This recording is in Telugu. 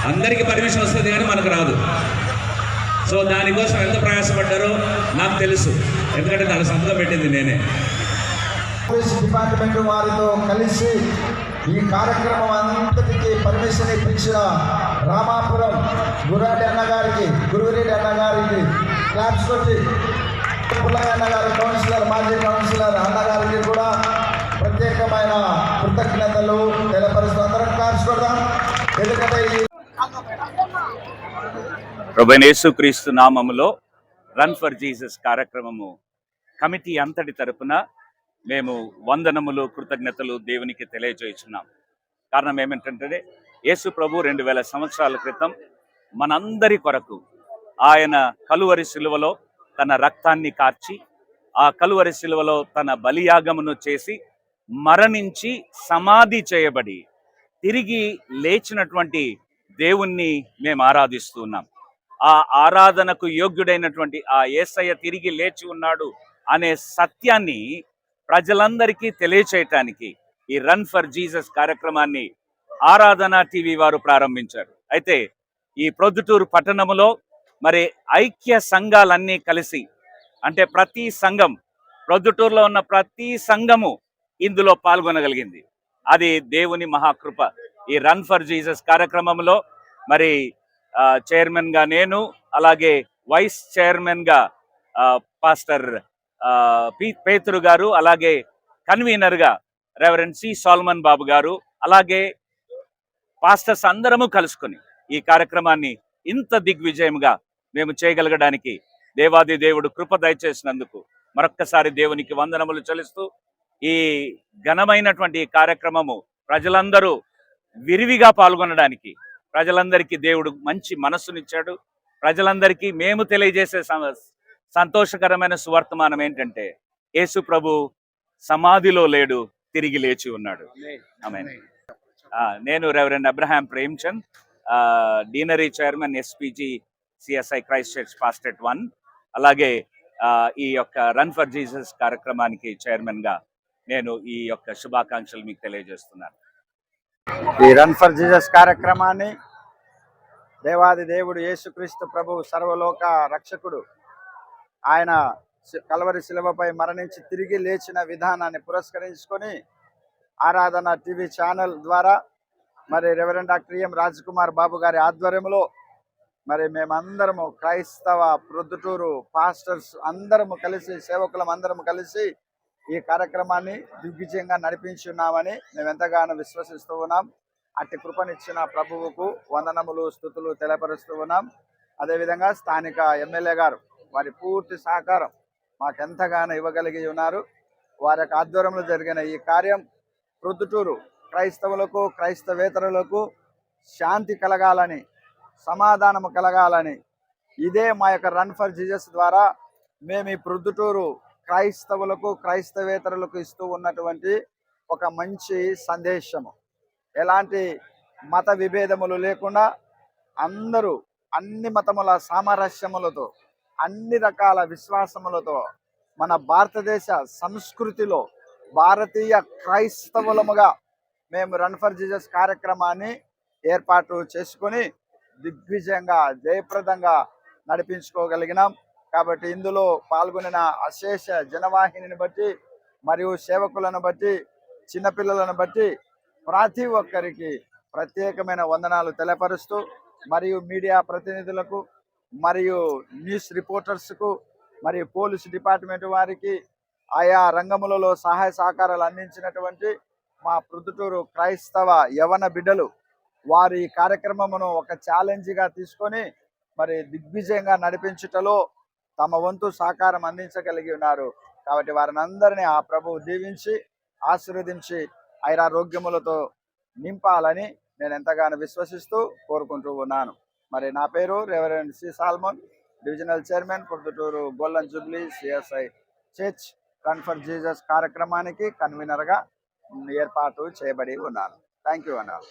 అందరికీ పర్మిషన్ వస్తుంది కానీ మనకు రాదు. సో దానికోసం ఎంత ప్రయాసపడ్డారో నాకు తెలుసు, ఎందుకంటే దాని సంతకం పెట్టింది నేనే. డిపార్ట్మెంట్ వారితో కలిసి ఈ కార్యక్రమం అంతటికి పర్మిషన్ ఇప్పించిన రామాపురం గురురెడ్డి అన్నగారికి, గురురెడ్డి అన్నగారికి క్లాప్స్ కొట్టి, పుల్లయ్య అన్నగారి కౌన్సిలర్, మాజీ కౌన్సిలర్ అన్నగారికి కూడా ప్రత్యేకమైన కృతజ్ఞతలు తెలపరుస్తూ అందరం క్లాప్స్ కొడదాం. ఎందుకంటే ప్రభువైన యేసుక్రీస్తు నామములో రన్ ఫర్ జీసస్ కార్యక్రమము కమిటీ అంతటి తరపున మేము వందనములు, కృతజ్ఞతలు దేవునికి తెలియజేస్తున్నాం. కారణం ఏమిటంటే యేసు ప్రభు 2000 సంవత్సరాల క్రితం మనందరి కొరకు ఆయన కలువరి శిలువలో తన రక్తాన్ని కార్చి, ఆ కలువరి శిలువలో తన బలియాగమును చేసి, మరణించి సమాధి చేయబడి తిరిగి లేచినటువంటి దేవుణ్ణి మేము ఆరాధిస్తున్నాం. ఆ ఆరాధనకు యోగ్యుడైనటువంటి ఆ యేసయ్య తిరిగి లేచి ఉన్నాడు అనే సత్యాన్ని ప్రజలందరికీ తెలియచేయటానికి ఈ రన్ ఫర్ జీసస్ కార్యక్రమాన్ని ఆరాధన టీవీ వారు ప్రారంభించారు. అయితే ఈ ప్రొద్దుటూరు పట్టణములో మరి ఐక్య సంఘాలన్నీ కలిసి, అంటే ప్రతి సంఘం, ప్రొద్దుటూరులో ఉన్న ప్రతి సంఘము ఇందులో పాల్గొనగలిగింది. అది దేవుని మహాకృప. ఈ రన్ ఫర్ జీసస్ కార్యక్రమంలో మరి చైర్మన్గా నేను, అలాగే వైస్ చైర్మన్గా పాస్టర్ పేతురు గారు, అలాగే కన్వీనర్గా రెవరెండ్ సి సోల్మన్ బాబు గారు, అలాగే పాస్టర్స్ అందరము కలుసుకొని ఈ కార్యక్రమాన్ని ఇంత దిగ్విజయంగా మేము చేయగలగడానికి దేవాది దేవుడు కృప దయచేసినందుకు మరొక్కసారి దేవునికి వందనములు చెల్లిస్తూ, ఈ ఘనమైనటువంటి కార్యక్రమము ప్రజలందరూ విరివిగా పాల్గొనడానికి ప్రజలందరికీ దేవుడు మంచి మనస్సునిచ్చాడు. ప్రజలందరికీ మేము తెలియజేసే సంతోషకరమైన సువర్తమానం ఏంటంటే యేసు ప్రభు సమాధిలో లేడు, తిరిగి లేచి ఉన్నాడు. ఆమేన్. నేను reverend Abraham Premchand, deanery chairman SPG CSI Christ church pastorate 1, అలాగే ఈ యొక్క రన్ ఫర్ జీసస్ కార్యక్రమానికి చైర్మన్గా నేను ఈ యొక్క శుభాకాంక్షలు మీకు తెలియజేస్తున్నాను. ఈ రన్ ఫర్ జీసస్ కార్యక్రమాన్ని దేవాది దేవుడు యేసుక్రీస్తు ప్రభు, సర్వలోక రక్షకుడు, ఆయన కల్వరి శిలువపై మరణించి తిరిగి లేచిన విధానాన్ని పురస్కరించుకొని ఆరాధన టీవీ ఛానల్ ద్వారా మరి రెవరెండ్ డాక్టర్ ఎం రాజ్కుమార్ బాబు గారి ఆధ్వర్యంలో మరి మేమందరము క్రైస్తవ ప్రొద్దుటూరు పాస్టర్స్ అందరము కలిసి, సేవకులం అందరము కలిసి ఈ కార్యక్రమాన్ని దిగ్విజయంగా నడిపించున్నామని మేము ఎంతగానో విశ్వసిస్తూ ఉన్నాం. అట్టి కృపనిచ్చిన ప్రభువుకు వందనములు, స్తుతులు తెలియపరుస్తూ ఉన్నాం. అదేవిధంగా స్థానిక ఎమ్మెల్యే గారు వారి పూర్తి సహకారం మాకెంతగానో ఇవ్వగలిగి ఉన్నారు. వారి యొక్క ఆధ్వర్యంలో జరిగిన ఈ కార్యం ప్రొద్దుటూరు క్రైస్తవులకు, క్రైస్తవేతరులకు శాంతి కలగాలని, సమాధానము కలగాలని, ఇదే మా యొక్క రన్ ఫర్ జీసస్ ద్వారా మేము ఈ ప్రొద్దుటూరు క్రైస్తవులకు క్రైస్తవేతరులకు ఇస్తూ ఉన్నటువంటి ఒక మంచి సందేశము. ఎలాంటి మత విభేదములు లేకుండా అందరూ అన్ని మతముల సామరస్యములతో అన్ని రకాల విశ్వాసములతో మన భారతదేశ సంస్కృతిలో భారతీయ క్రైస్తవులముగా మేము రన్ ఫర్ జీసస్ కార్యక్రమాన్ని ఏర్పాటు చేసుకొని దిగ్విజయంగా జయప్రదంగా నడిపించుకోగలిగినాం. కాబట్టి ఇందులో పాల్గొనిన అశేష జనవాహినిని బట్టి మరియు సేవకులను బట్టి చిన్నపిల్లలను బట్టి ప్రతి ఒక్కరికి ప్రత్యేకమైన వందనాలు తెలియపరుస్తూ, మరియు మీడియా ప్రతినిధులకు మరియు న్యూస్ రిపోర్టర్స్కు మరియు పోలీసు డిపార్ట్మెంట్ వారికి ఆయా రంగములలో సహాయ సహకారాలు అందించినటువంటి మా ప్రొద్దుటూరు క్రైస్తవ యవన బిడ్డలు వారి కార్యక్రమమును ఒక ఛాలెంజ్గా తీసుకొని మరి దిగ్విజయంగా నడిపించుటలో తమ వంతు సహకారం అందించగలిగి ఉన్నారు. కాబట్టి వారిని అందరినీ ఆ ప్రభువు దీవించి ఆశీర్వదించి ఐరారోగ్యములతో నింపాలని నేను ఎంతగానో విశ్వసిస్తూ కోరుకుంటూ ఉన్నాను. మరి నా పేరు reverend C Salmon, divisional chairman Proddatur golden jubilee CSI church run for Jesus కార్యక్రమానికి కన్వీనర్గా ఏర్పాటు చేయబడి ఉన్నాను. థ్యాంక్ యూ అన్నారు.